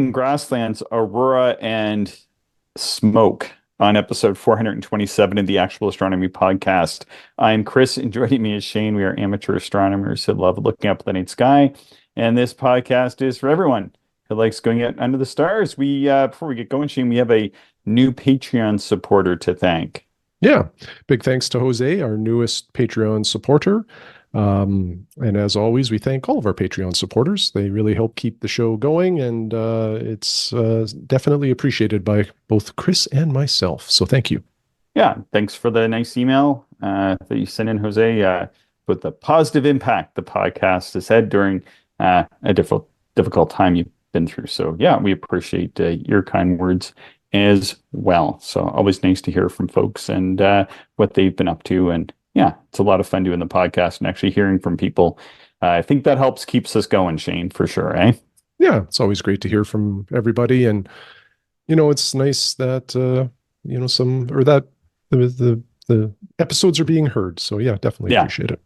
from Grasslands, Aurora, and smoke on episode 427 of the Actual Astronomy Podcast. I'm Chris, and joining me is Shane. We are amateur astronomers who love looking up at the night sky, and this podcast is for everyone who likes going out under the stars. Before we get going, Shane, we have a new Patreon supporter to thank. Yeah, big thanks to Jose, our newest Patreon supporter. And as always, we thank all of our Patreon supporters. They really help keep the show going, and it's definitely appreciated by both Chris and myself. So thank you. Yeah, thanks for the nice email that you sent in, Jose, with the positive impact the podcast has had during a difficult time you've been through. So yeah, we appreciate your kind words as well. So always nice to hear from folks and what they've been up to. And yeah, it's a lot of fun doing the podcast and actually hearing from people. I think that keeps us going, Shane, for sure, eh? Yeah, it's always great to hear from everybody. And, it's nice that, the episodes are being heard. So yeah, definitely appreciate it.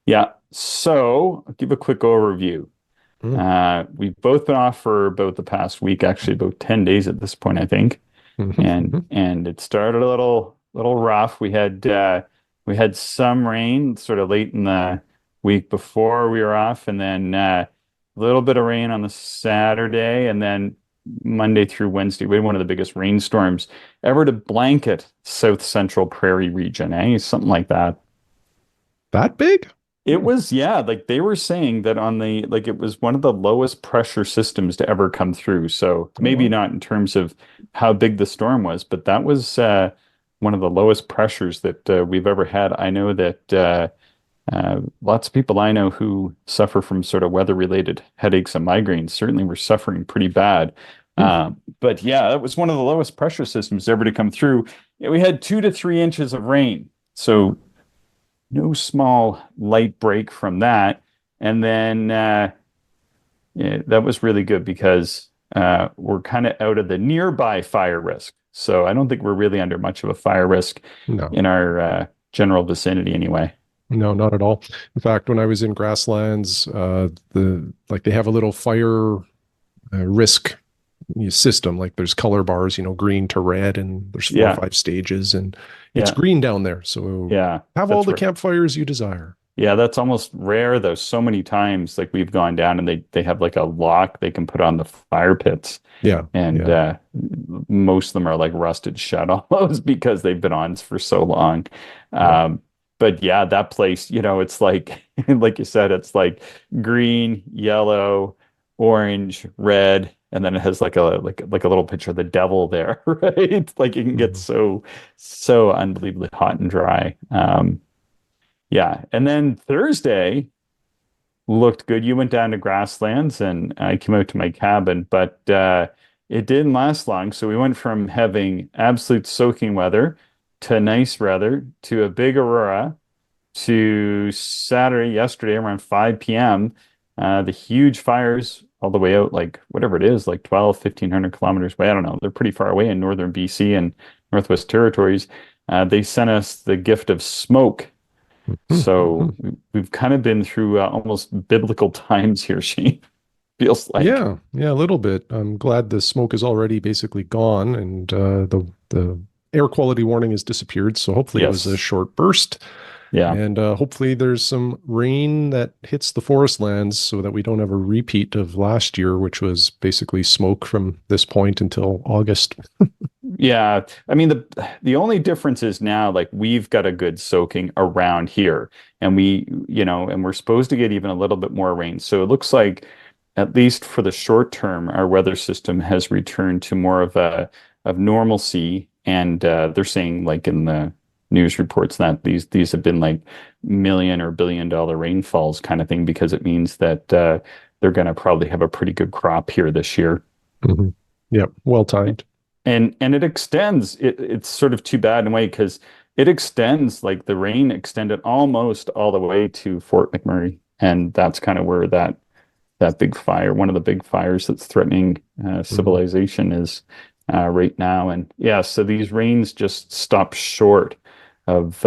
Yeah. So I'll give a quick overview. We've both been off for about the past week, actually about 10 days at this point, I think. And it started a little rough. We had some rain sort of late in the week before we were off, and then a little bit of rain on the Saturday, and then Monday through Wednesday, we had one of the biggest rainstorms ever to blanket South Central Prairie region, something like that. That big? It was, yeah, like they were saying that it was one of the lowest pressure systems to ever come through. So maybe not in terms of how big the storm was, but that was one of the lowest pressures that we've ever had. I know that lots of people I know who suffer from sort of weather-related headaches and migraines certainly were suffering pretty bad. But yeah, it was one of the lowest pressure systems ever to come through. We had 2 to 3 inches of rain. So no small light break from that. And then that was really good because we're kind of out of the nearby fire risk. So I don't think we're really under much of a fire risk in our general vicinity anyway. No, not at all. In fact, when I was in Grasslands, they have a little fire risk system. Like there's color bars, green to red, and there's 4 or 5 stages, and it's green down there. So have all the campfires you desire. Yeah, that's almost rare though. So many times, like we've gone down and they have like a lock they can put on the fire pits. And most of them are like rusted shut almost because they've been on for so long. But yeah, that place, it's like like you said, it's like green, yellow, orange, red, and then it has like a little picture of the devil there, right? Like it can get so unbelievably hot and dry. Yeah, and then Thursday looked good. You went down to Grasslands, and I came out to my cabin, but it didn't last long. So we went from having absolute soaking weather to nice weather to a big aurora to yesterday around 5 p.m. The huge fires all the way out, like whatever it is, like 1,500 kilometers away. I don't know. They're pretty far away in northern BC and Northwest Territories. They sent us the gift of smoke. So we've kind of been through almost biblical times here, Shane. Feels like. Yeah, a little bit. I'm glad the smoke is already basically gone, and the air quality warning has disappeared. So hopefully it was a short burst. Yeah. And hopefully there's some rain that hits the forest lands so that we don't have a repeat of last year, which was basically smoke from this point until August. Yeah. I mean, the only difference is now, like, we've got a good soaking around here, and we're supposed to get even a little bit more rain. So it looks like, at least for the short term, our weather system has returned to more of normalcy. And they're saying, like in the news reports, that these have been like million or billion-dollar rainfalls kind of thing, because it means that they're going to probably have a pretty good crop here this year. Yep, well timed. And it extends. It's sort of too bad in a way, because it extends, like the rain extended almost all the way to Fort McMurray, and that's kind of where that big fire, one of the big fires that's threatening civilization, is right now. And yeah, so these rains just stop short of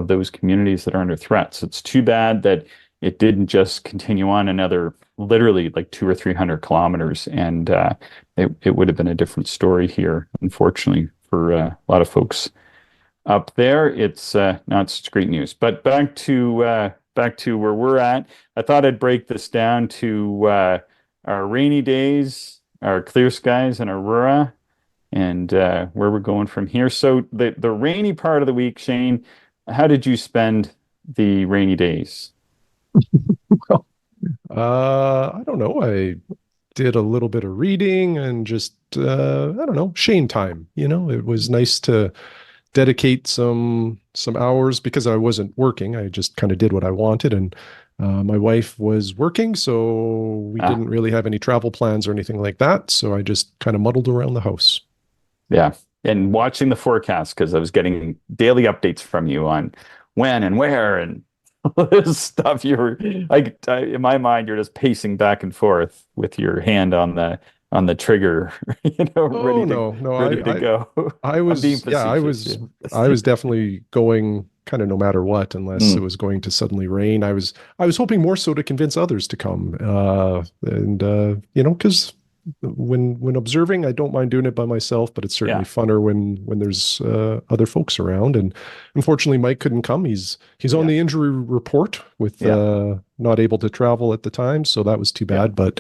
those communities that are under threat. So it's too bad that it didn't just continue on another literally like 200 or 300 kilometers, and it would have been a different story here, unfortunately, for a lot of folks up there. It's not such great news. But back to where we're at. I thought I'd break this down to our rainy days, our clear skies in Aurora, and where we're going from here. So the rainy part of the week, Shane, how did you spend the rainy days? Well, I don't know. I did a little bit of reading and just I don't know, Shane time. It was nice to dedicate some hours because I wasn't working. I just kind of did what I wanted, and my wife was working, so we Ah, didn't really have any travel plans or anything like that. So I just kind of muddled around the house. yeah. And watching the forecast because I was getting daily updates from you on when and where and all this stuff. In my mind, you're just pacing back and forth with your hand on the trigger, Oh no, no, ready to go. I I'm being was, yeah, facetious. I Yeah. was definitely going kind of no matter what, unless it Mm, was going to suddenly rain. I was hoping more so to convince others to come, and because when observing, I don't mind doing it by myself, but it's certainly yeah. funner when there's other folks around. And unfortunately, Mike couldn't come. He's on Yeah. the injury report with Yeah. not able to travel at the time, so that was too Yeah. bad. But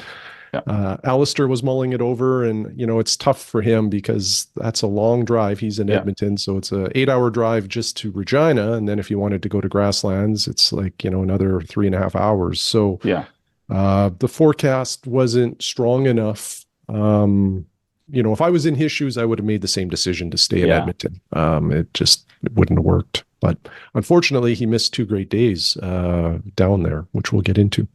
Yeah. Alistair was mulling it over, and it's tough for him because that's a long drive. He's in Yeah. Edmonton, so it's a 8 hour drive just to Regina, and then if you wanted to go to Grasslands, it's like another 3.5 hours. So Yeah. the forecast wasn't strong enough. If I was in his shoes, I would have made the same decision to stay in Yeah. Edmonton. It wouldn't have worked. But unfortunately, he missed 2 great days down there, which we'll get into.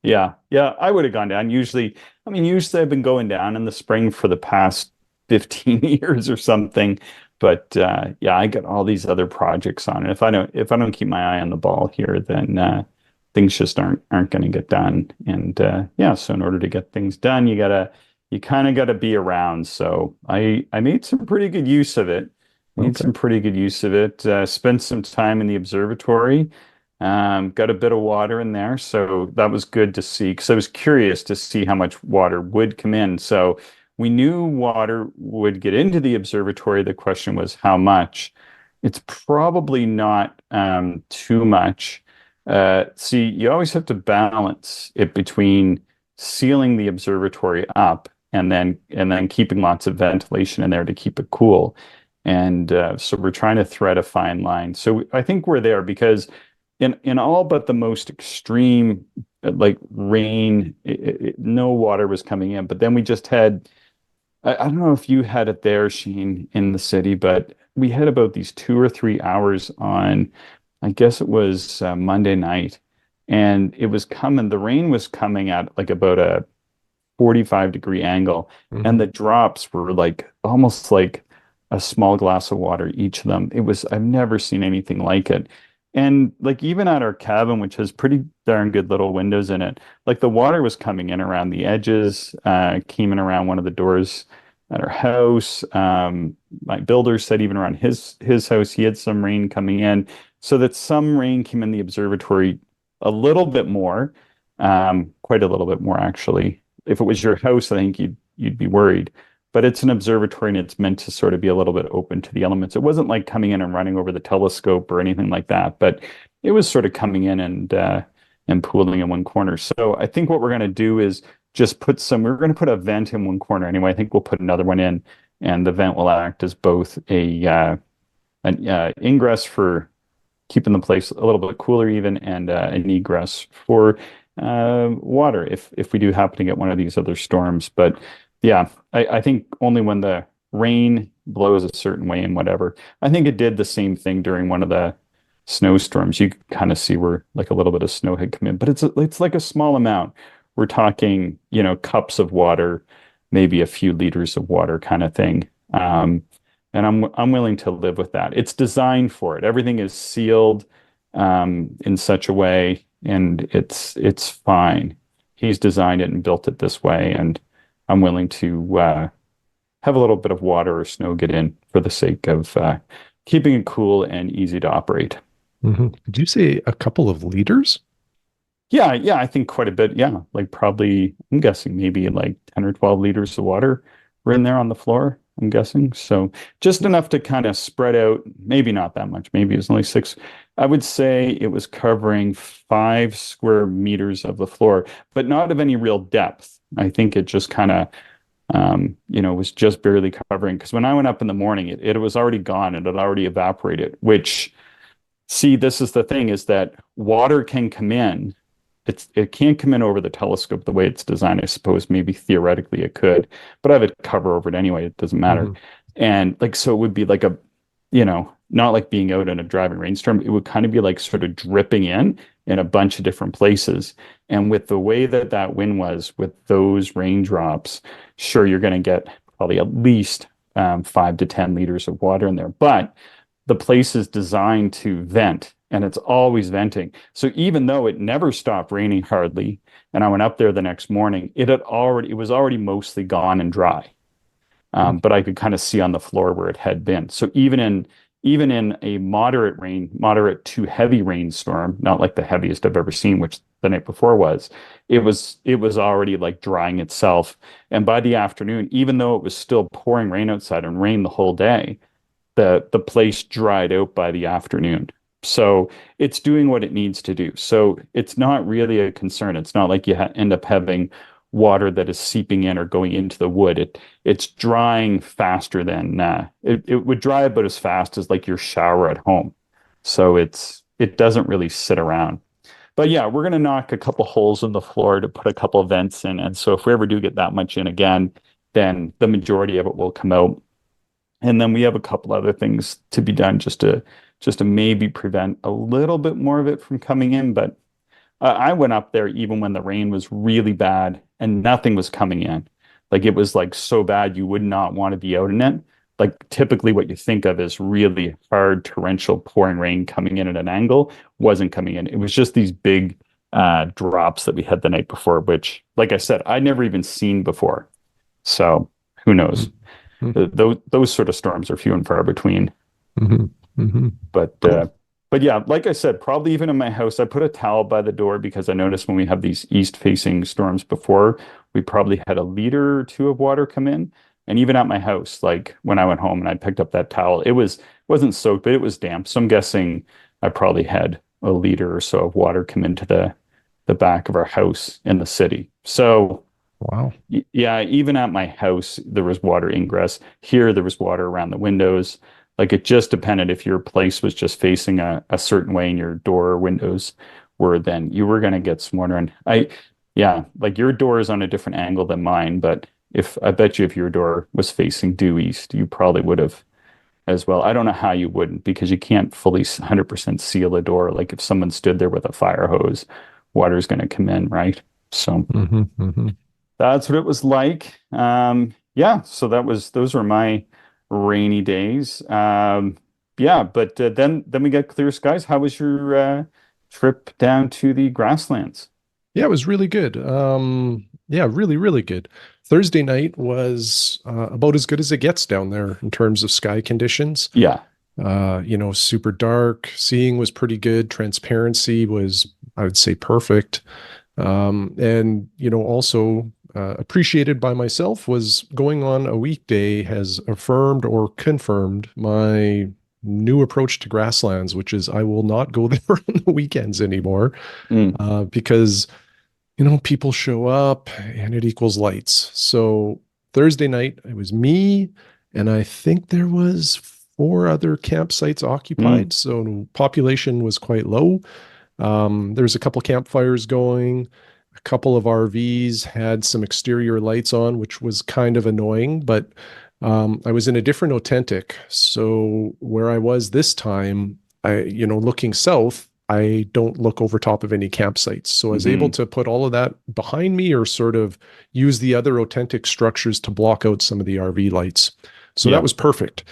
Yeah, yeah, I would have gone down. Usually I've been going down in the spring for the past 15 years or something. But yeah, I got all these other projects on. And if I don't keep my eye on the ball here, then things just aren't going to get done. And yeah, so in order to get things done, you kind of gotta be around. So I made some pretty good use of it. Made Okay. some pretty good use of it. Spent some time in the observatory. Got a bit of water in there, so that was good to see because I was curious to see how much water would come in. So we knew water would get into the observatory. The question was how much. It's probably not too much. See, you always have to balance it between sealing the observatory up and then keeping lots of ventilation in there to keep it cool. And so we're trying to thread a fine line. So I think we're there because in all but the most extreme like rain, no water was coming in. But then we just had I don't know if you had it there, Sheen, in the city, but we had about these 2 or 3 hours on, I guess it was Monday night, and it was coming. The rain was coming at like about a 45-degree angle, and Mhm. the drops were like almost like a small glass of water each of them. I've never seen anything like it. And like even at our cabin, which has pretty darn good little windows in it, like the water was coming in around the edges, came in around one of the doors at our house. My builder said even around his house, he had some rain coming in, so that some rain came in the observatory a little bit more, quite a little bit more actually. If it was your house, I think you'd be worried. But it's an observatory and it's meant to sort of be a little bit open to the elements. It wasn't like coming in and running over the telescope or anything like that, but it was sort of coming in and pooling in one corner. So I think what we're going to do is just we're going to put a vent in one corner anyway. I think we'll put another one in, and the vent will act as both an ingress for keeping the place a little bit cooler even, and an egress for water if we do happen to get one of these other storms. But yeah, I think only when the rain blows a certain way and whatever. I think it did the same thing during one of the snowstorms. You could kind of see where like a little bit of snow had come in, but it's like a small amount. We're talking, cups of water, maybe a few liters of water kind of thing. And I'm willing to live with that. It's designed for it. Everything is sealed in such a way, and it's fine. He's designed it and built it this way, and I'm willing to have a little bit of water or snow get in for the sake of keeping it cool and easy to operate. Mhm. Did you say a couple of liters? Yeah, I think quite a bit. Yeah, like probably, I'm guessing maybe like 10 or 12 liters of water were in there on the floor, I'm guessing. So just enough to kind of spread out, maybe not that much. Maybe it was only six. I would say it was covering 5 square meters of the floor, but not of any real depth. I think it just kind of, was just barely covering. Because when I went up in the morning, it was already gone. It had already evaporated, which, see, this is the thing is that water can come in. It can't come in over the telescope the way it's designed. I suppose maybe theoretically it could, but I have a cover over it anyway. It doesn't matter. And like, so it would be like not like being out in a driving rainstorm. It would kind of be like sort of dripping in a bunch of different places. And with the way that that wind was with those raindrops, sure, you're going to get probably at least 5 to 10 liters of water in there. But the place is designed to vent and it's always venting. So even though it never stopped raining hardly, and I went up there the next morning, it was already mostly gone and dry. But I could kind of see on the floor where it had been. So even in a moderate to heavy rainstorm, not like the heaviest I've ever seen, which the night before it was already like drying itself. And by the afternoon, even though it was still pouring rain outside and rained the whole day, the place dried out by the afternoon. So it's doing what it needs to do. So it's not really a concern. It's not like you end up having water that is seeping in or going into the wood. It's drying faster than it would dry about as fast as like your shower at home. So it doesn't really sit around. But yeah, we're gonna knock a couple holes in the floor to put a couple of vents in. And so if we ever do get that much in again, then the majority of it will come out. And then we have a couple other things to be done just to maybe prevent a little bit more of it from coming in. But I went up there even when the rain was really bad and nothing was coming in. Like it was like so bad you would not want to be out in it. Like typically what you think of as really hard torrential pouring rain coming in at an angle wasn't coming in. It was just these big drops that we had the night before, which, like I said, I'd never even seen before. So who knows? Those sort of storms are few and far between. But Cool. but yeah, like I said, probably even in my house, I put a towel by the door because I noticed when we have these east-facing storms before, we probably had a liter or two of water come in. And even at my house, like when I went home and I picked up that towel, wasn't soaked, but it was damp. So I'm guessing I probably had a liter or so of water come into the back of our house in the city. So Wow. yeah, even at my house, there was water ingress. Here, there was water around the windows. Like it just depended if your place was just facing a certain way and your door or windows were, then you were going to get some water. And yeah, like your door is on a different angle than mine, but I bet you if your door was facing due east, you probably would have as well. I don't know how you wouldn't because you can't fully 100% seal a door. Like if someone stood there with a fire hose, water's going to come in, right? So that's what it was like. Yeah, so those were my rainy days. Yeah, but then we got clear skies. How was your trip down to the grasslands? Yeah, it was really good. Yeah, really, really good. Thursday night was about as good as it gets down there in terms of sky conditions. Yeah. Super dark. Seeing was pretty good. Transparency was, I would say, perfect. And also appreciated by myself was going on a weekday has affirmed or confirmed my new approach to grasslands, which is I will not go there on the weekends anymore because people show up and it equals lights. So Thursday night, it was me, and I think there was 4 other campsites occupied. So population was quite low. There's a couple campfires going. A couple of RVs had some exterior lights on, which was kind of annoying, but I was in a different authentic. So where I was this time, looking south, I don't look over top of any campsites. So I was able to put all of that behind me or sort of use the other authentic structures to block out some of the RV lights. So that was perfect.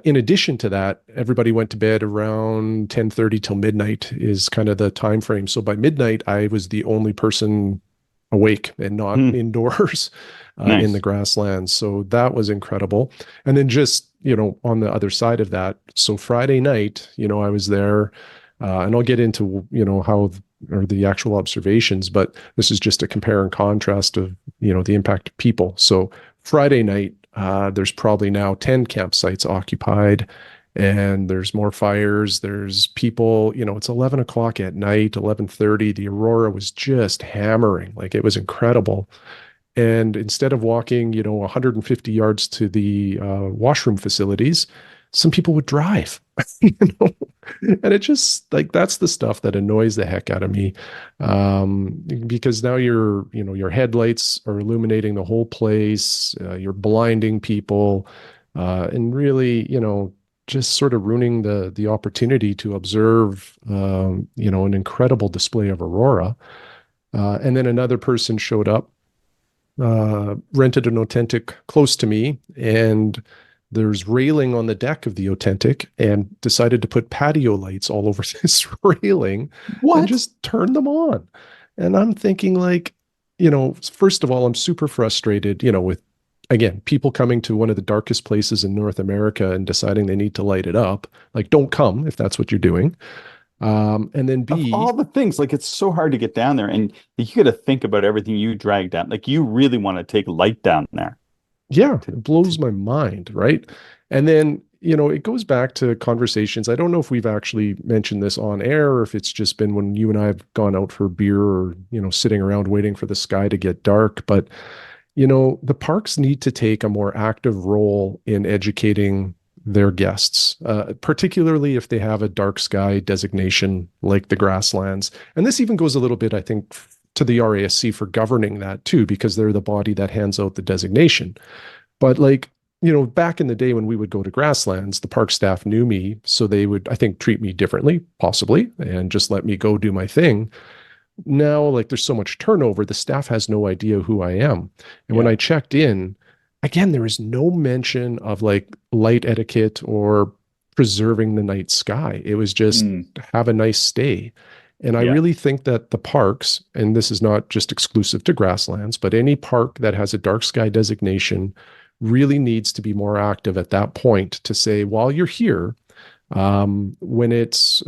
In addition to that, everybody went to bed around 10:30 till midnight is kind of the time frame. So by midnight, I was the only person awake and not indoors in the grasslands. So that was incredible. And then just, on the other side of that, so Friday night, I was there, and I'll get into, how or the actual observations, but this is just a compare and contrast of, the impact of people. So Friday night, there's probably now 10 campsites occupied, and there's more fires. There's people, it's 11 o'clock at night, 11:30. The Aurora was just hammering. Like, it was incredible. And instead of walking, 150 yards to the washroom facilities, some people would drive, you know, and it just like that's the stuff that annoys the heck out of me, because now your headlights are illuminating the whole place, you're blinding people, and really, just sort of ruining the opportunity to observe, an incredible display of aurora. And then another person showed up, rented an Authentic close to me, and there's railing on the deck of the Authentic, and decided to put patio lights all over this railing and just turn them on. And I'm thinking, like, first of all, I'm super frustrated, with, again, people coming to one of the darkest places in North America and deciding they need to light it up. Like, don't come if that's what you're doing. And then Of all the things, like, it's so hard to get down there, and you got to think about everything you drag down. Like, you really want to take light down there. Yeah, it blows my mind, right? And then, it goes back to conversations. I don't know if we've actually mentioned this on air, or if it's just been when you and I have gone out for a beer, or, sitting around waiting for the sky to get dark. But, the parks need to take a more active role in educating their guests, particularly if they have a dark sky designation like the Grasslands. And this even goes a little bit, I think, to the RASC for governing that too, because they're the body that hands out the designation. But, like, back in the day when we would go to Grasslands, the park staff knew me, so they would, I think, treat me differently, possibly, and just let me go do my thing. Now, like, there's so much turnover, the staff has no idea who I am. And when I checked in, again, there is no mention of, like, light etiquette or preserving the night sky. It was just have a nice stay. And I really think that the parks, and this is not just exclusive to Grasslands, but any park that has a dark sky designation really needs to be more active at that point to say, while you're here, when it's,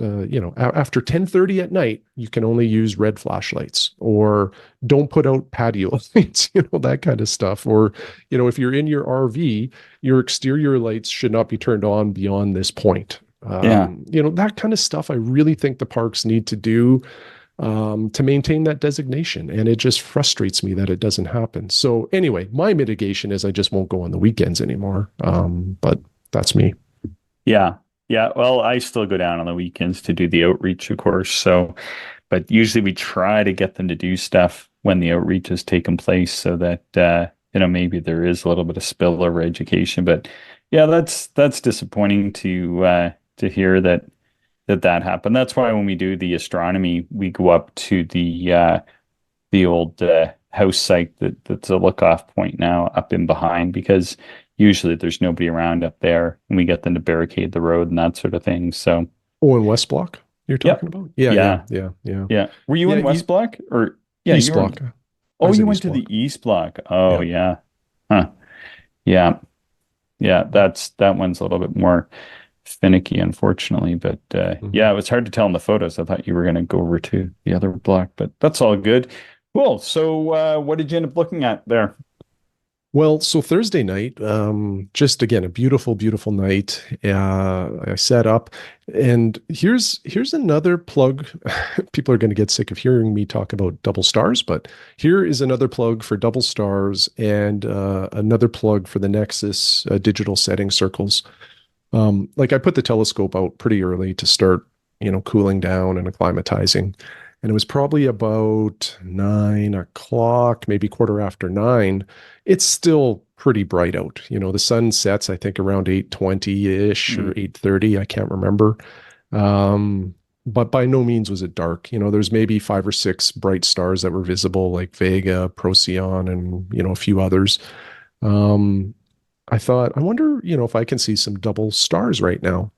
after 10:30 at night, you can only use red flashlights, or don't put out patio lights, that kind of stuff. Or, if you're in your RV, your exterior lights should not be turned on beyond this point. That kind of stuff I really think the parks need to do, to maintain that designation. And it just frustrates me that it doesn't happen. So anyway, my mitigation is I just won't go on the weekends anymore. But that's me. Yeah. Yeah. Well, I still go down on the weekends to do the outreach, of course. So, but usually we try to get them to do stuff when the outreach has taken place, so that, maybe there is a little bit of spillover education. But yeah, that's disappointing to hear that happened. That's why when we do the astronomy, we go up to the old house site that's a look-off point now up in behind, because usually there's nobody around up there, and we get them to barricade the road and that sort of thing. So, in West Block you're talking about? Yeah. Were you in West Block, or East Block? You went to the East Block. Oh yeah. Huh. Yeah. That one's a little bit more finicky, unfortunately. But it was hard to tell in the photos. I thought you were going to go over to the other block, but that's all good. Cool. So what did you end up looking at there? Well, so Thursday night, just again, a beautiful, beautiful night. I set up, and here's another plug. People are going to get sick of hearing me talk about double stars, but here is another plug for double stars, and another plug for the Nexus digital setting circles. Like, I put the telescope out pretty early to start, cooling down and acclimatizing. And it was probably about 9 o'clock, maybe quarter after 9. It's still pretty bright out. The sun sets, I think, around 8:20-ish or 8:30. I can't remember. But by no means was it dark. There's maybe 5 or 6 bright stars that were visible, like Vega, Procyon, and, a few others. I thought, I wonder, if I can see some double stars right now.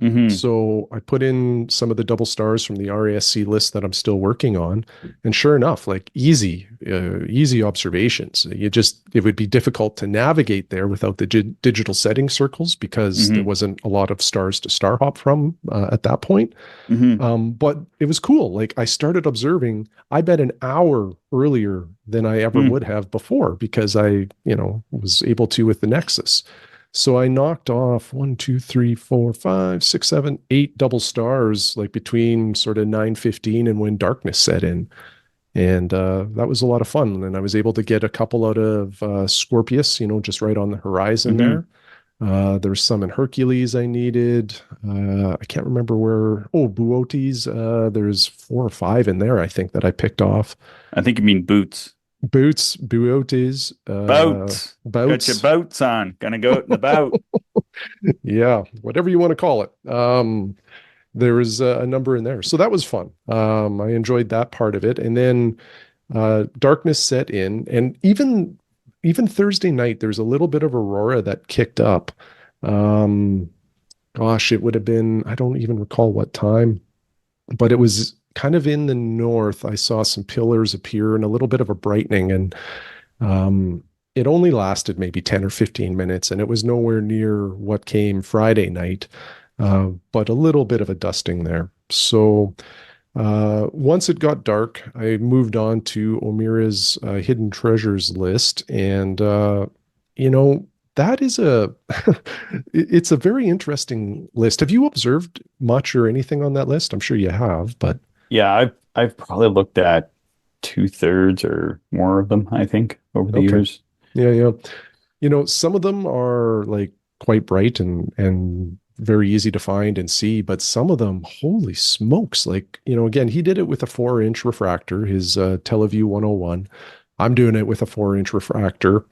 Hmm. So I put in some of the double stars from the RASC list that I'm still working on, and sure enough, like easy observations. It would be difficult to navigate there without the digital setting circles because there Hmm. wasn't a lot of stars to star hop from at that point. Hmm. But it was cool. Like I started observing, I bet an hour earlier than I ever Hmm. would have before because I, was able to with the Nexus. So I knocked off one, two, three, four, five, six, seven, eight double stars, like between sort of 9:15 and when darkness set in. And that was a lot of fun. And I was able to get a couple out of Scorpius, just right on the horizon Hmm. there. There's some in Hercules I needed. I can't remember where. Oh, Buotes. There's four or five in there, I think, that I picked off. I think you mean boots. Boots, Buotes, Boats. Got your Boats. boats on. Gonna go out in the boat. Yeah, whatever you want to call it. There was a number in there. So that was fun. I enjoyed that part of it. And then darkness set in. And even Thursday night, there's a little bit of aurora that kicked up. Um, Gosh, it would have been, I don't even recall what time, but it was kind of in the north. I saw some pillars appear and a little bit of a brightening. And it only lasted maybe 10 or 15 minutes, and it was nowhere near what came Friday night, but a little bit of a dusting there. So once it got dark, I moved on to Omira's hidden treasures list, and you know that is a it's a very interesting list. Have you observed much or anything on that list? I'm sure you have, but Yeah, I've probably looked at 2/3 or more of them, I think, over the okay, years. yeah, yeah. Some of them are like quite bright and very easy to find and see, but some of them, holy smokes! Like, again, he did it with a 4-inch refractor, his Teleview 101. I'm doing it with a 4-inch refractor.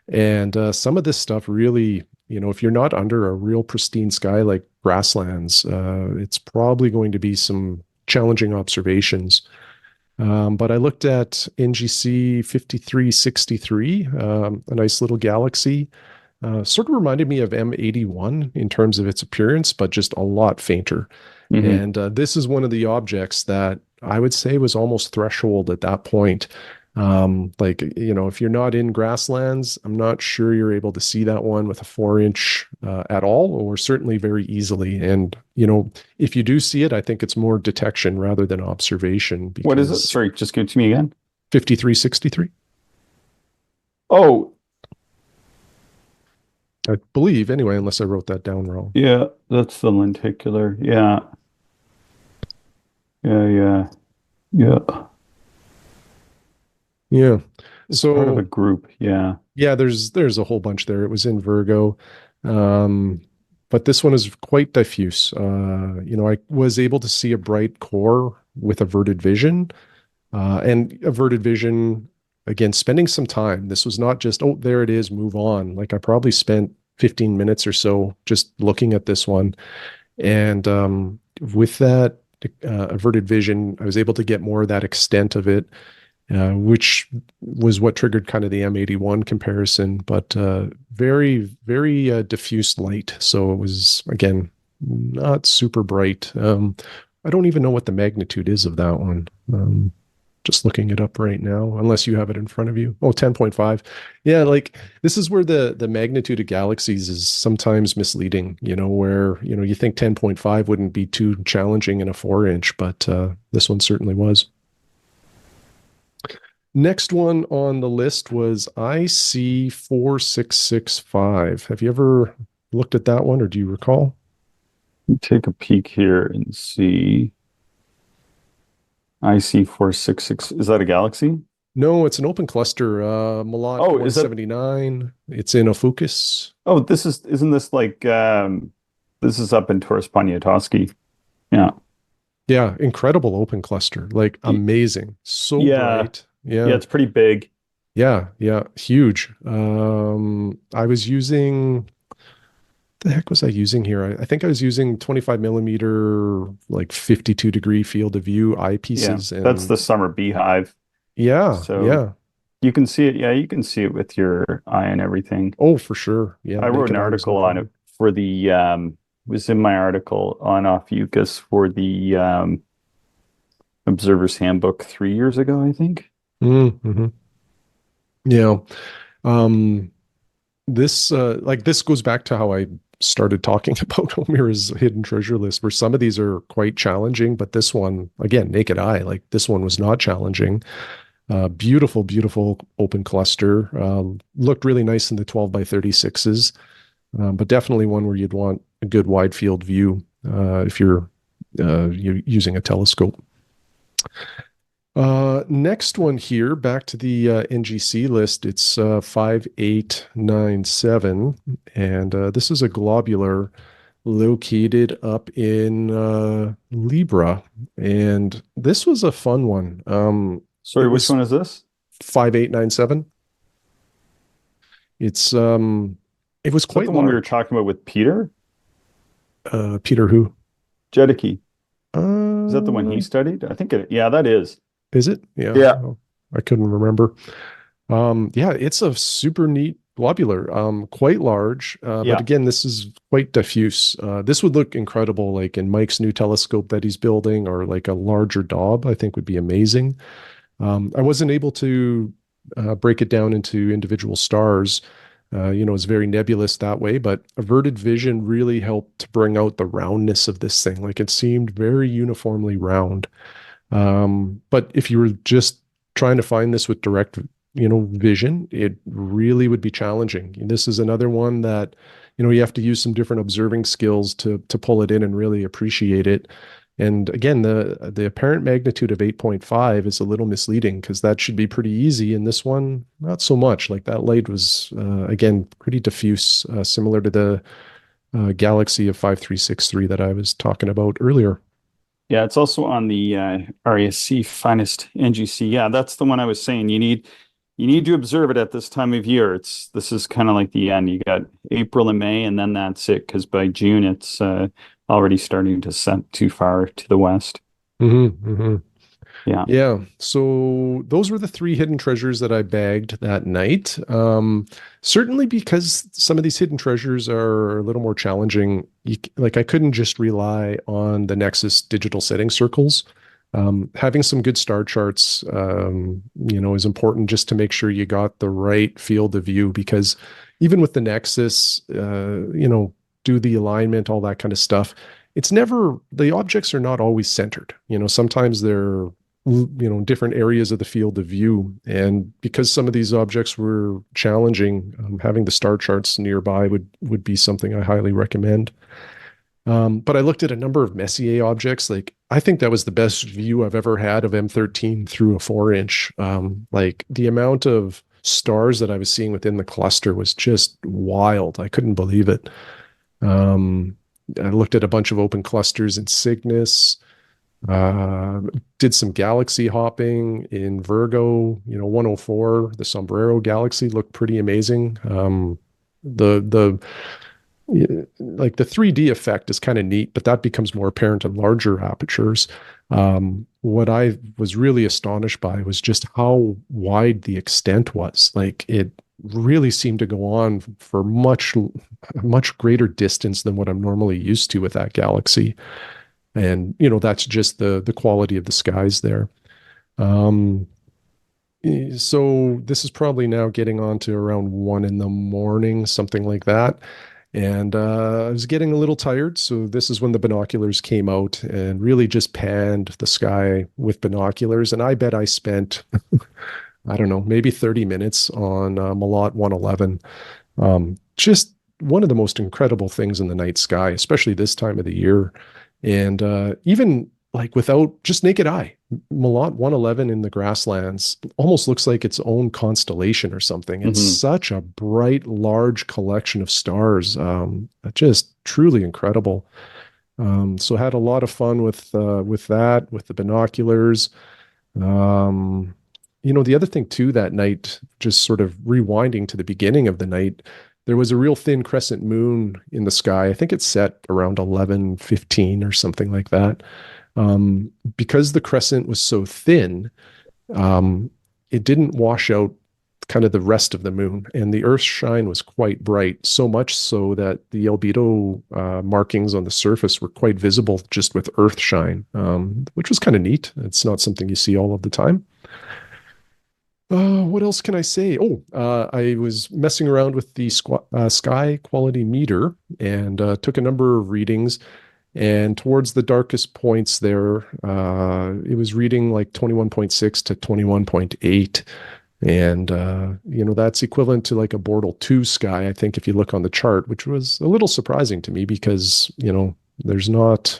And some of this stuff really, if you're not under a real pristine sky like Grasslands, it's probably going to be some challenging observations. But I looked at NGC 5363, a nice little galaxy. Sort of reminded me of M81 in terms of its appearance, but just a lot fainter. Hmm. And this is one of the objects that I would say was almost threshold at that point. Like, if you're not in Grasslands, I'm not sure you're able to see that one with a 4-inch at all, or certainly very easily. And, if you do see it, I think it's more detection rather than observation What is it? because Sorry, just give it to me again. 5363, Oh, I believe, anyway, unless I wrote that down wrong. yeah, that's the lenticular. Yeah. Yeah, yeah. Yeah. Yeah. It's part of a So group. Yeah. yeah, there's a whole bunch there. It was in Virgo. Um, but this one is quite diffuse. I was able to see a bright core with averted vision. And averted vision, again, spending some time. This was not just, oh, there it is, move on. Like I probably spent 15 minutes or so just looking at this one. And with that averted vision, I was able to get more of that extent of it, which was what triggered kind of the M81 comparison, but very, very diffuse light. So it was, again, not super bright. I don't even know what the magnitude is of that one. Just looking it up right now, unless you have it in front of you. Oh, 10.5. Yeah, like this is where the magnitude of galaxies is sometimes misleading, where, you think 10.5 wouldn't be too challenging in a 4-inch, but this one certainly was. Next one on the list was IC 4665. Have you ever looked at that one or do you recall? Take a peek here and see. IC466. Is that a galaxy? No, it's an open cluster. Malot Oh, is that 179. It's in Ophiuchus. Oh, isn't this like this is up in Taurus Poniatowski. Yeah. Yeah, incredible open cluster. Like Y- amazing. So Yeah. bright. Yeah, Yeah. it's pretty big. Yeah, yeah, huge. I was using the heck was I using here? I think I was using 25 millimeter, like 52-degree field of view Yeah. eyepieces. That's the And summer beehive. yeah, So yeah. you can see it. Yeah, you can see it with your eye and everything. Oh, for sure. Yeah, I wrote naked an eye was no article on it problem. for the was in my article on Ophiuchus for the Observer's Handbook 3 years ago, I think. Mm-hmm. Yeah. Um, this goes back to how I started talking about O'Meara's hidden treasure list, where some of these are quite challenging, but this one, again, naked eye, like this one was not challenging. Beautiful, beautiful open cluster. Looked really nice in the 12 by 36s, but definitely one where you'd want a good wide field view if you're using a telescope. Next one here, back to the NGC list. It's 5897, and this is a globular located up in Libra, and this was a fun one. Sorry, which one is this? 5897. It's it was Is that quite the one we were large. talking about with Peter Peter who? Jedicke? Is that the one he studied? I think yeah, that is. Is it? Yeah. Yeah. Oh, I couldn't remember. Yeah, it's a super neat globular, quite large, Yeah. but again, this is quite diffuse. This would look incredible, like in Mike's new telescope that he's building, or like a larger Dob, I think would be amazing. I wasn't able to break it down into individual stars. It's very nebulous that way, but averted vision really helped to bring out the roundness of this thing. Like it seemed very uniformly round. But if you were just trying to find this with direct, vision, it really would be challenging. This is another one that, you have to use some different observing skills to pull it in and really appreciate it. And again, the apparent magnitude of 8.5 is a little misleading because that should be pretty easy. And this one, not so much. Like that light was, again, pretty diffuse, similar to the galaxy of 5363 that I was talking about earlier. Yeah, it's also on the RASC Finest NGC. Yeah, that's the one I was saying. You need to observe it at this time of year. This is kind of like the end. You got April and May, and then that's it. Because by June, it's already starting to set too far to the west. Mm-hmm, mm-hmm. Yeah. Yeah. So those were the three hidden treasures that I bagged that night. Certainly because some of these hidden treasures are a little more challenging. Like I couldn't just rely on the Nexus digital setting circles. Having some good star charts, is important just to make sure you got the right field of view, because even with the Nexus, do the alignment, all that kind of stuff. The objects are not always centered. Sometimes they're different areas of the field of view. And because some of these objects were challenging, having the star charts nearby would be something I highly recommend. But I looked at a number of Messier objects. Like I think that was the best view I've ever had of M13 through a 4-inch. Like the amount of stars that I was seeing within the cluster was just wild. I couldn't believe it. I looked at a bunch of open clusters in Cygnus. Did some galaxy hopping in Virgo, 104, the Sombrero Galaxy looked pretty amazing. The like the 3D effect is kind of neat, but that becomes more apparent in larger apertures. What I was really astonished by was just how wide the extent was. Like it really seemed to go on for much greater distance than what I'm normally used to with that galaxy. And, that's just the quality of the skies there. So this is probably now getting on to around 1 a.m, something like that. And I was getting a little tired. So this is when the binoculars came out and really just panned the sky with binoculars. And I bet I spent, I don't know, maybe 30 minutes on Malot 111. Just one of the most incredible things in the night sky, especially this time of the year. And even like without just naked eye, Malot 111 in the Grasslands almost looks like its own constellation or something. It's such a bright, large collection of stars. Just truly incredible. So had a lot of fun with that, with the binoculars. The other thing too that night, just sort of rewinding to the beginning of the night, there was a real thin crescent moon in the sky. I think it set around 11:15 or something like that. Because the crescent was so thin, it didn't wash out kind of the rest of the moon, and the Earth's shine was quite bright, so much so that the albedo markings on the surface were quite visible just with Earth shine, which was kind of neat. It's not something you see all of the time. What else can I say? I was messing around with the sky quality meter and took a number of readings. And towards the darkest points there, it was reading like 21.6 to 21.8. And, that's equivalent to like a Bortle 2 sky, I think, if you look on the chart, which was a little surprising to me because, there's not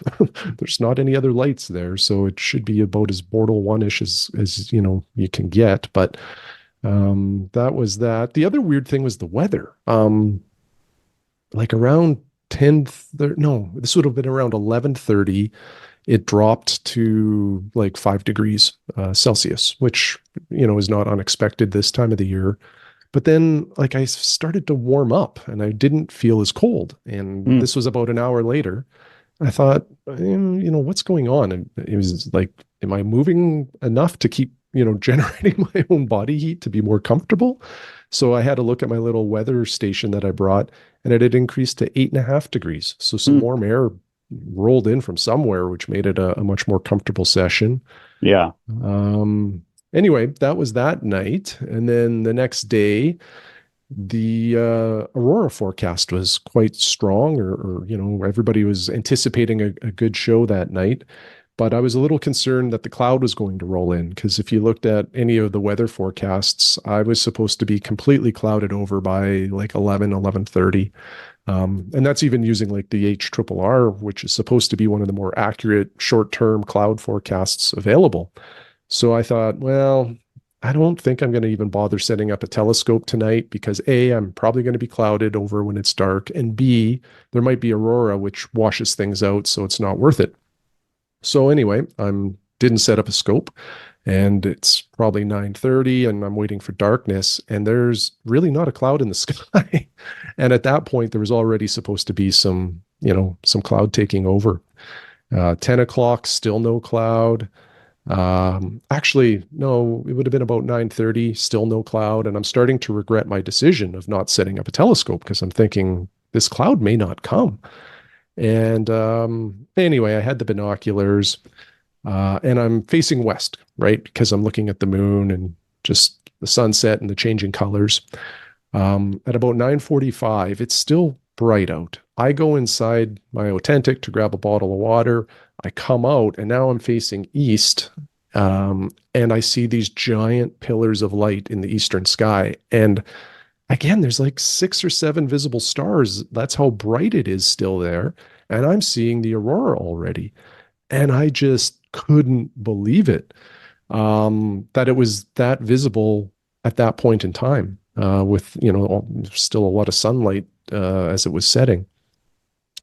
there's not any other lights there. So it should be about as Bortle 1-ish as you can get. But that was that. The other weird thing was the weather. Like around 10, no, this would have been around 11:30. It dropped to like 5 degrees Celsius, which, is not unexpected this time of the year. But then like I started to warm up and I didn't feel as cold. And this was about an hour later. I thought, what's going on? And it was like, am I moving enough to keep, generating my own body heat to be more comfortable? So I had to look at my little weather station that I brought, and it had increased to 8.5 degrees. So some warm air rolled in from somewhere, which made it a much more comfortable session. Yeah. Anyway, that was that night. And then the next day, the Aurora forecast was quite strong, or everybody was anticipating a good show that night. But I was a little concerned that the cloud was going to roll in, because if you looked at any of the weather forecasts, I was supposed to be completely clouded over by like 11:30. And that's even using like the HRRR, which is supposed to be one of the more accurate short-term cloud forecasts available. So I thought, well, I don't think I'm going to even bother setting up a telescope tonight because A, I'm probably going to be clouded over when it's dark, and B, there might be Aurora, which washes things out, so it's not worth it. So anyway, didn't set up a scope, and it's probably 9:30 and I'm waiting for darkness, and there's really not a cloud in the sky. And at that point, there was already supposed to be some cloud taking over. 10 o'clock, still no cloud. Actually, no, it would have been about 9:30, still no cloud. And I'm starting to regret my decision of not setting up a telescope because I'm thinking this cloud may not come. And anyway, I had the binoculars and I'm facing west, right? Because I'm looking at the moon and just the sunset and the changing colors. At about 9:45, it's still bright out. I go inside my authentic to grab a bottle of water. I come out and now I'm facing east. And I see these giant pillars of light in the eastern sky. And again, there's like 6 or 7 visible stars. That's how bright it is still there. And I'm seeing the aurora already. And I just couldn't believe it, that it was that visible at that point in time, with, still a lot of sunlight as it was setting.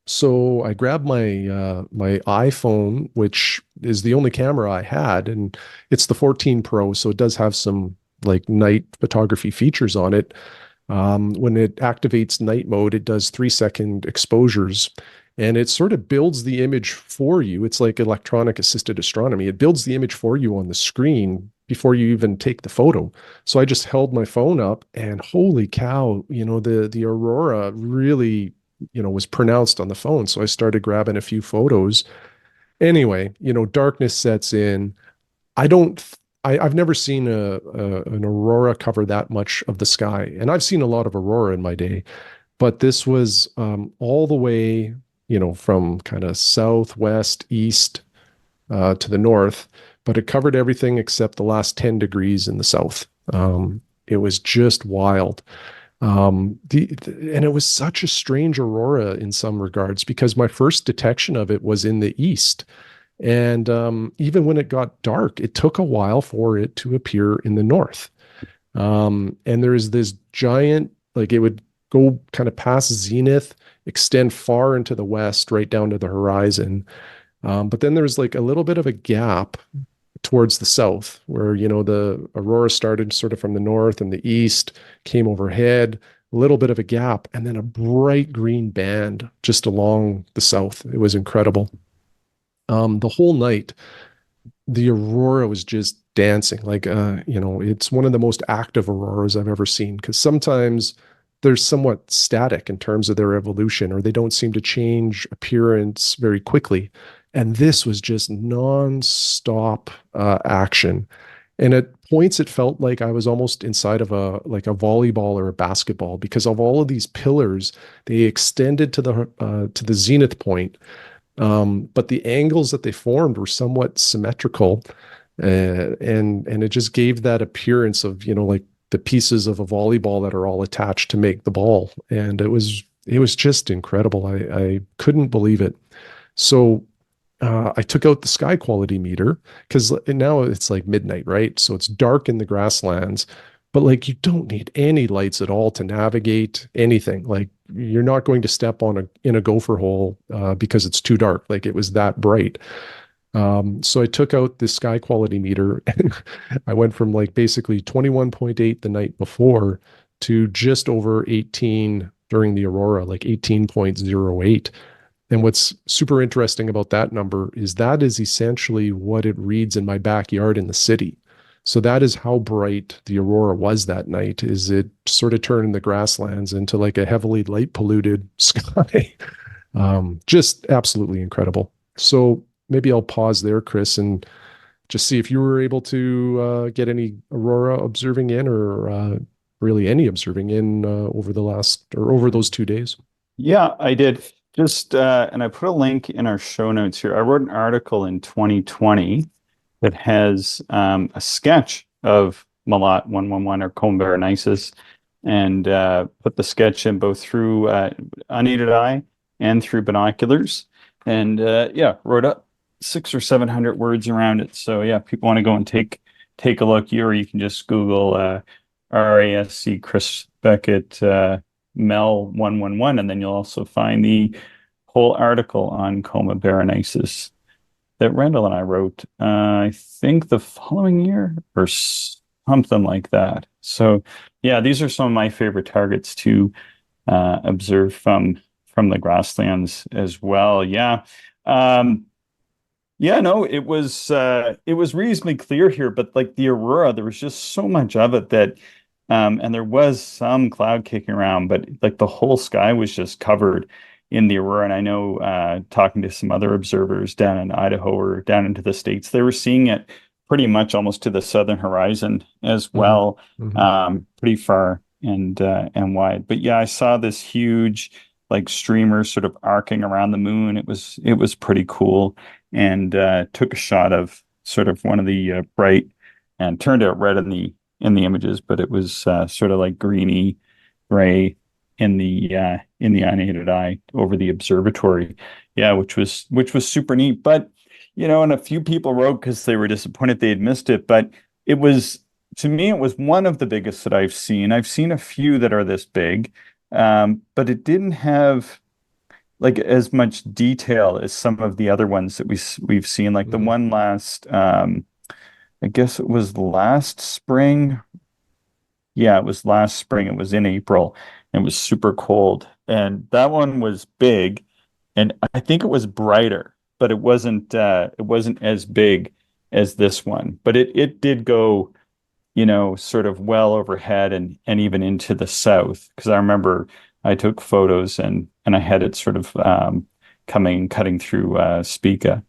So I grabbed my my iPhone, which is the only camera I had, and it's the 14 Pro, so it does have some like night photography features on it. When it activates night mode, it does 3-second exposures, and it sort of builds the image for you. It's like electronic assisted astronomy. It builds the image for you on the screen before you even take the photo. So I just held my phone up, and holy cow, the aurora really was pronounced on the phone. So I started grabbing a few photos. Anyway, darkness sets in. I've never seen an aurora cover that much of the sky. And I've seen a lot of aurora in my day, but this was all the way, from kind of southwest, east to the north, but it covered everything except the last 10 degrees in the south. It was just wild. And it was such a strange aurora in some regards, because my first detection of it was in the east. And even when it got dark, it took a while for it to appear in the north. And there's this giant, like it would go kind of past zenith, extend far into the west, right down to the horizon. But then there's like a little bit of a gap towards the south where, the aurora started sort of from the north, and the east came overhead, a little bit of a gap, and then a bright green band just along the south. It was incredible. The whole night, the aurora was just dancing. Like, it's one of the most active auroras I've ever seen, because sometimes they're somewhat static in terms of their evolution, or they don't seem to change appearance very quickly. And this was just non-stop action. And at points, it felt like I was almost inside of a volleyball or a basketball, because of all of these pillars, they extended to the zenith point, but the angles that they formed were somewhat symmetrical, and it just gave that appearance of, like the pieces of a volleyball that are all attached to make the ball, and it was just incredible. I couldn't believe it. So I took out the sky quality meter, because now it's like midnight, right? So it's dark in the grasslands, but like you don't need any lights at all to navigate anything. Like you're not going to step in a gopher hole because it's too dark. Like it was that bright. So I took out the sky quality meter and I went from like basically 21.8 the night before to just over 18 during the Aurora, like 18.08. And what's super interesting about that number is that is essentially what it reads in my backyard in the city. So that is how bright the Aurora was that night, is it sort of turned the grasslands into like a heavily light polluted sky. Just absolutely incredible. So maybe I'll pause there, Chris, and just see if you were able to get any Aurora observing in, or really any observing in over those 2 days. Yeah, I did. Just and I put a link in our show notes here. I wrote an article in 2020 that has a sketch of Malat 111 or Coma Berenices, and put the sketch in both through unaided eye and through binoculars, and wrote up 600 or 700 words around it. So yeah, people want to go and take a look, or you can just Google RASC Chris Beckett Mel 111, and then you'll also find the whole article on Coma Berenices that Randall and I wrote, I think the following year or something like that. So yeah, these are some of my favorite targets to observe from the grasslands as well. Yeah. Yeah, no, it was reasonably clear here, but like the Aurora, there was just so much of it that and there was some cloud kicking around, but like the whole sky was just covered in the Aurora. And I know talking to some other observers down in Idaho or down into the States, they were seeing it pretty much almost to the southern horizon as well, pretty far and wide. But yeah, I saw this huge like streamer sort of arcing around the moon. It was pretty cool, and took a shot of sort of one of the bright, and turned out red in the images, but it was sort of like greeny gray in the unaided eye over the observatory. Yeah, which was super neat. But and a few people wrote because they were disappointed they had missed it. But it was, to me, it was one of the biggest that I've seen. I've seen a few that are this big, but it didn't have like as much detail as some of the other ones that we've seen. Like the one last, I guess it was last spring. Yeah, it was last spring. It was in April. And it was super cold. And that one was big. And I think it was brighter, but it wasn't as big as this one. But it did go, sort of well overhead and even into the south. Because I remember I took photos and I had it sort of cutting through Spica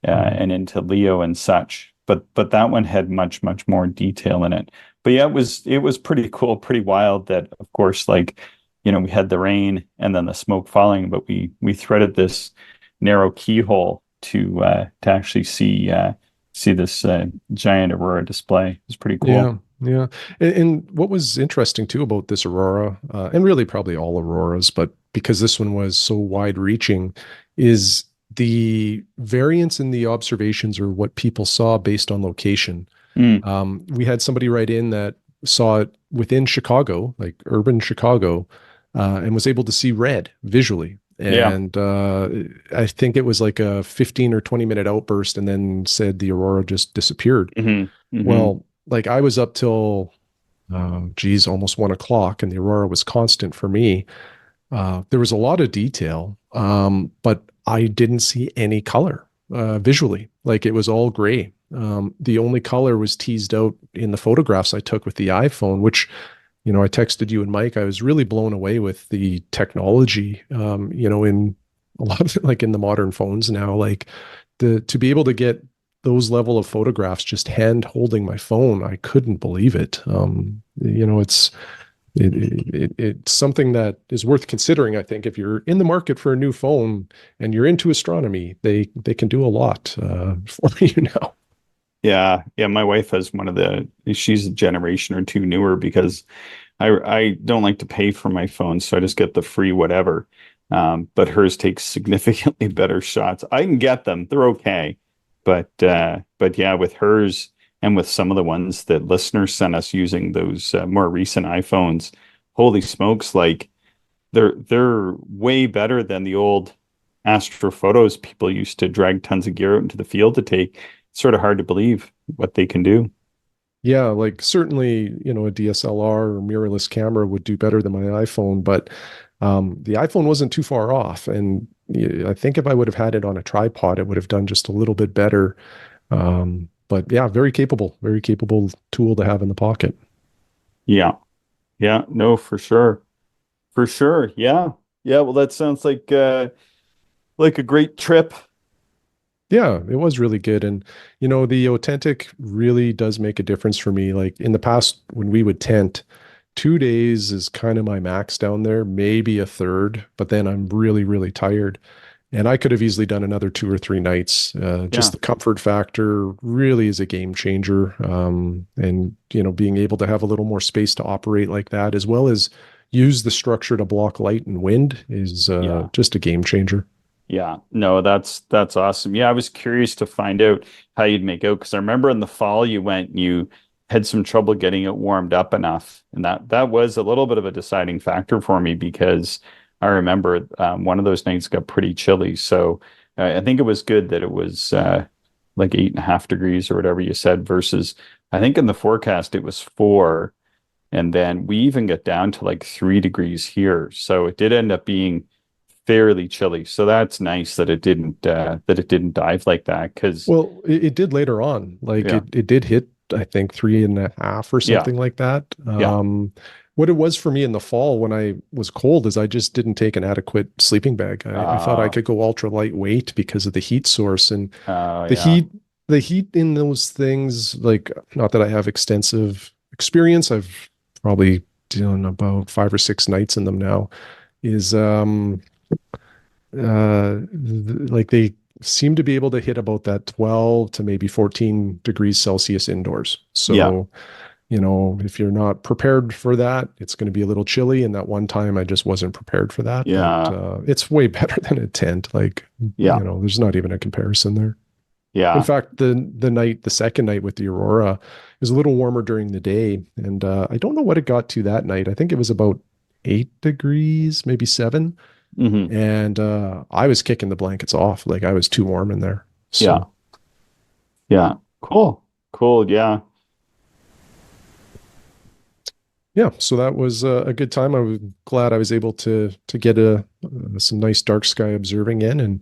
and into Leo and such. But that one had much more detail in it. But yeah, it was pretty cool, pretty wild that, of course, like, we had the rain and then the smoke falling, but we threaded this narrow keyhole to actually see this giant Aurora display. It was pretty cool. Yeah. And what was interesting too about this Aurora, and really probably all Auroras, but because this one was so wide reaching, is the variance in the observations, or what people saw based on location. We had somebody write in that saw it within Chicago, like urban Chicago, and was able to see red visually. And I think it was like a 15 or 20-minute outburst, and then said the Aurora just disappeared. Well, like I was up till, almost 1 o'clock, and the Aurora was constant for me. There was a lot of detail, but I didn't see any color visually. Like it was all gray. The only color was teased out in the photographs I took with the iPhone, which, I texted you and Mike. I was really blown away with the technology, in a lot of like in the modern phones now, like to be able to get those level of photographs just hand holding my phone, I couldn't believe it. It's something that is worth considering. I think if you're in the market for a new phone and you're into astronomy, they can do a lot for you now. Yeah, yeah. My wife has she's a generation or two newer because I don't like to pay for my phone, so I just get the free whatever. But hers takes significantly better shots. I can get them; they're okay. But yeah, with hers and with some of the ones that listeners sent us using those more recent iPhones, holy smokes! Like they're way better than the old astrophotos people used to drag tons of gear out into the field to take. It's sort of hard to believe what they can do. Yeah, like certainly, a DSLR or mirrorless camera would do better than my iPhone, but the iPhone wasn't too far off. And I think if I would have had it on a tripod, it would have done just a little bit better. But yeah, very capable tool to have in the pocket. Yeah, yeah, no, for sure, for sure. Yeah, yeah. Well, that sounds like a great trip. Yeah, it was really good. And, the authentic really does make a difference for me. Like in the past, when we would tent, 2 days is kind of my max down there, maybe a third, but then I'm really, really tired. And I could have easily done another 2 or 3 nights. Yeah, Just the comfort factor really is a game changer. And, being able to have a little more space to operate like that, as well as use the structure to block light and wind, is yeah. just a game changer. Yeah, no, that's awesome. Yeah, I was curious to find out how you'd make out because I remember in the fall you went and you had some trouble getting it warmed up enough, and that was a little bit of a deciding factor for me because I remember one of those nights got pretty chilly. So I think it was good that it was like 8.5 degrees or whatever you said versus I think in the forecast it was 4, and then we even got down to like 3 degrees here. So it did end up being fairly chilly. So that's nice that it didn't dive like that because Well, it did later on. Like yeah, it did hit, I think, 3.5 or yeah, something like that. yeah. What it was for me in the fall when I was cold is I just didn't take an adequate sleeping bag. I thought I Uh could go ultra lightweight because of the heat source and the yeah. heat, the heat in those things, like not that I have extensive experience. I've probably done about 5 or 6 nights in them now, is like they seem to be able to hit about that 12 to maybe 14 degrees Celsius indoors. Yeah. So, if you're not prepared for that, it's going to be a little chilly. And that one time I just wasn't prepared for that, but Yeah. it's way better than a tent. Like, Yeah. there's not even a comparison there. In Yeah. fact, the second night with the Aurora is a little warmer during the day. And I don't know what it got to that night. I think it was about 8 degrees, maybe 7. Hmm. And I was kicking the blankets off. Like I was too warm in there. Yeah. So Yeah. Cool. Cool. Yeah. yeah, so that was a good time. I was glad I was able to get some nice dark sky observing in. And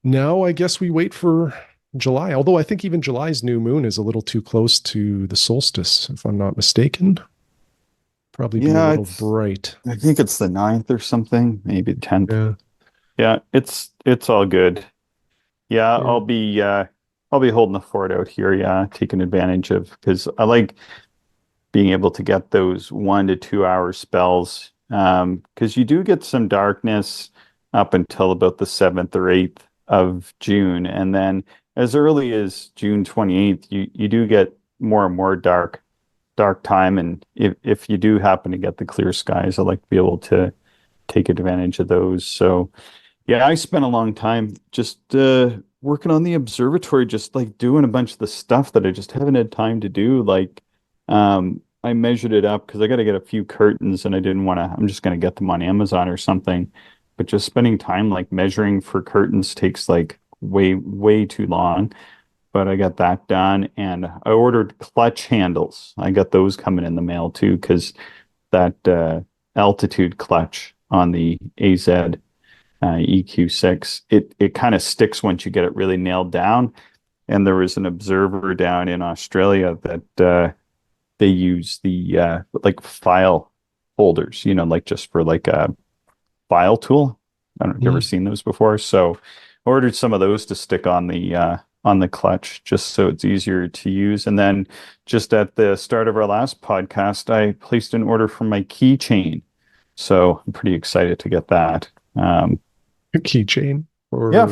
now I guess we wait for July. Although I think even July's new moon is a little too close to the solstice, if I'm not mistaken. Probably be a Yeah. little bright. I think it's the 9th or something, maybe 10th. Yeah. Yeah. It's all good. Yeah. Yeah. I'll be holding the fort out here. Yeah. Taking advantage of because I like being able to get those 1 to 2 hour spells. Because you do get some darkness up until about the 7th or 8th of June. And then as early as June 28th, you do get more and more dark time. And if you do happen to get the clear skies, I like to be able to take advantage of those. So yeah, I spent a long time just working on the observatory, just like doing a bunch of the stuff that I just haven't had time to do. Like, I measured it up because I got to get a few curtains, and I didn't want to. I'm just going to get them on Amazon or something. But just spending time like measuring for curtains takes like way too long. But I got that done, and I ordered clutch handles. I got those coming in the mail too because that altitude clutch on the AZ EQ6, it kind of sticks once you get it really nailed down. and there was an observer down in Australia that they use the like file holders, like just for like a file tool. I don't know if you've ever seen those before. So ordered some of those to stick on the clutch just so it's easier to use. And then just at the start of our last podcast, I placed an order for my keychain. So I'm pretty excited to get that. Keychain? Yeah,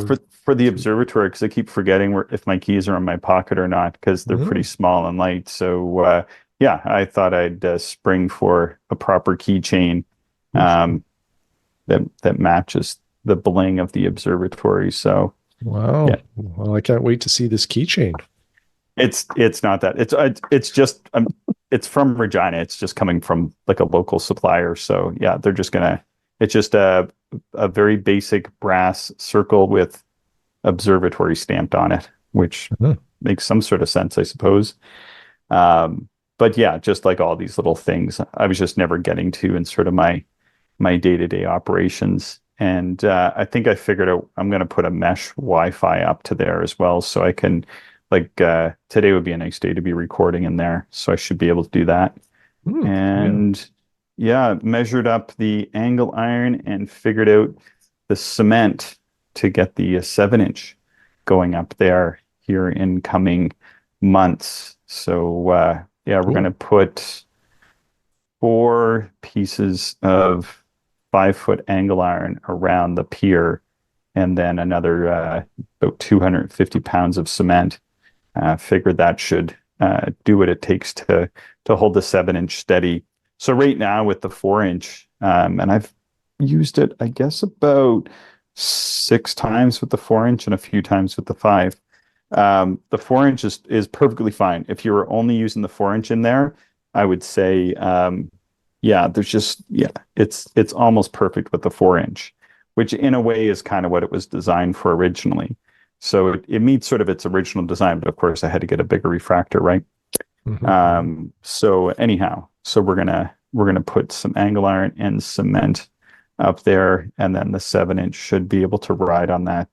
for the observatory, because I keep forgetting if my keys are in my pocket or not, because they're pretty small and light. So yeah, I thought I'd spring for a proper keychain that matches the bling of the observatory. So wow, yeah. Well, I can't wait to see this keychain. It's not that. It's just it's from Regina. It's just coming from like a local supplier. So yeah, they're just gonna. It's just a very basic brass circle with observatory stamped on it, which makes some sort of sense, I suppose. But yeah, just like all these little things, I was just never getting to in sort of my day-to-day operations. And I think I figured out I'm going to put a mesh Wi-Fi up to there as well, so I can today would be a nice day to be recording in there, so I should be able to do that. And yeah, measured up the angle iron and figured out the cement to get the 7-inch going up there here in coming months. So yeah, we're going to put 4 pieces of 5-foot angle iron around the pier, and then another about 250 pounds of cement. Figured that should do what it takes to hold the 7-inch steady. So right now with the 4-inch, and I've used it, I guess, about 6 times with the 4-inch and a few times with the 5. The 4-inch is perfectly fine. If you were only using the 4-inch in there, I would say, yeah, it's almost perfect with the 4-inch, which in a way is kind of what it was designed for originally. So it meets sort of its original design, but of course I had to get a bigger refractor, right? So anyhow, so we're gonna put some angle iron and cement up there, and then the 7-inch should be able to ride on that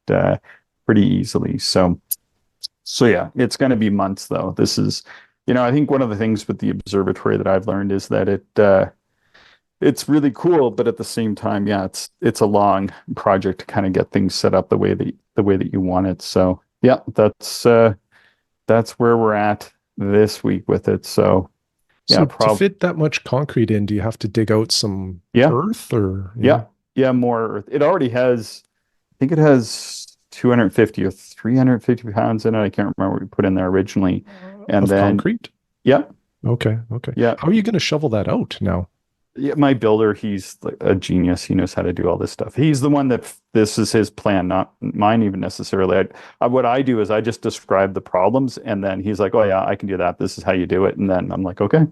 pretty easily. So yeah, it's going to be months though. This is, I think one of the things with the observatory that I've learned is that it's really cool, but at the same time, yeah, it's a long project to kind of get things set up the way that you want it. So yeah, that's where we're at this week with it. So yeah, to fit that much concrete in, do you have to dig out some earth or? Yeah, more earth. It already has, I think it has 250 or 350 pounds in it. I can't remember what we put in there originally. And of then concrete? Yeah. Okay. Yeah. How are you going to shovel that out now? Yeah, my builder, he's like a genius. He knows how to do all this stuff. He's the one this is his plan, not mine even necessarily. What I do is I just describe the problems, and then he's like, oh yeah, I can do that. This is how you do it. And then I'm like, okay.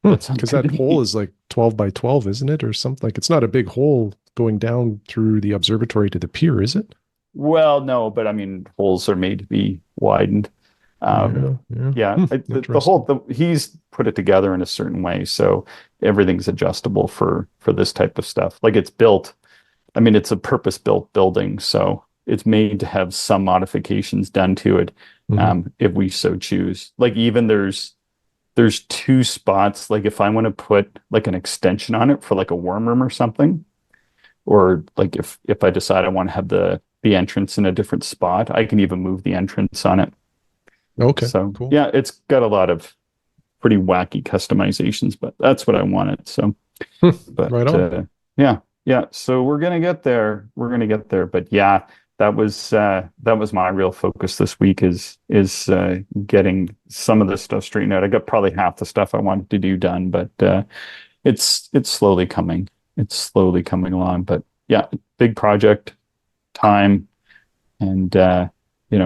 Because that hole is like 12 by 12, isn't it? Or something. Like, it's not a big hole going down through the observatory to the pier, is it? Well, no, but I mean, holes are made to be widened. The whole he's put it together in a certain way, so everything's adjustable for this type of stuff. Like, it's built, I mean, it's a purpose-built building, so it's made to have some modifications done to it, if we so choose. Like, even there's 2 spots, like if I want to put like an extension on it for like a warm room or something, or like if I decide I want to have the entrance in a different spot, I can even move the entrance on it. Okay. So cool. Yeah, it's got a lot of pretty wacky customizations, but that's what I wanted. So, but right on. Yeah. So we're gonna get there. But yeah, that was my real focus this week is getting some of this stuff straightened out. I got probably half the stuff I wanted to do done, but it's slowly coming. It's slowly coming along. But yeah, big project, time, and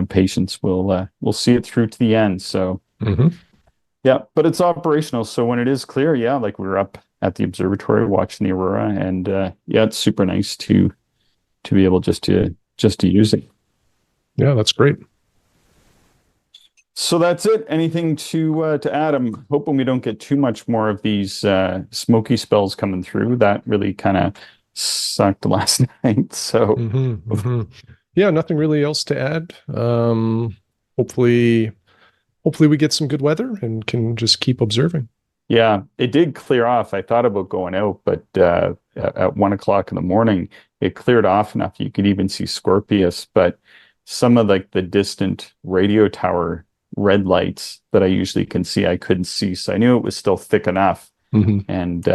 patience. We'll see it through to the end. So yeah, but it's operational. So when it is clear, yeah, like we were up at the observatory watching the aurora, and yeah, it's super nice to be able just to use it. Yeah, that's great. So that's it. Anything to add? I'm hoping we don't get too much more of these smoky spells coming through. That really kind of sucked last night. So Yeah, nothing really else to add. hopefully we get some good weather and can just keep observing. Yeah, it did clear off. I thought about going out, but at 1 o'clock in the morning, it cleared off enough you could even see Scorpius. But some of like the distant radio tower red lights that I usually can see, I couldn't see. So I knew it was still thick enough. And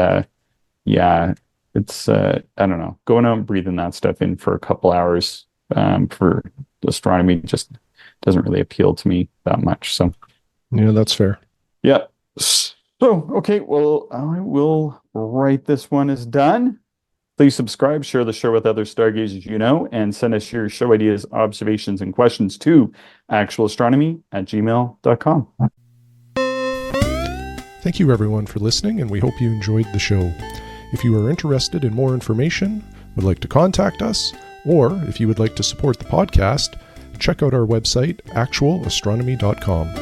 yeah, it's I don't know, going out and breathing that stuff in for a couple hours for astronomy just doesn't really appeal to me that much. So yeah, that's fair. Yeah. So, okay, well, I will write this one as done. Please subscribe, share the show with other stargazers you know, and send us your show ideas, observations, and questions to actualastronomy@gmail.com. Thank you, everyone, for listening, and we hope you enjoyed the show. If you are interested in more information, would like to contact us, or if you would like to support the podcast, check out our website, actualastronomy.com.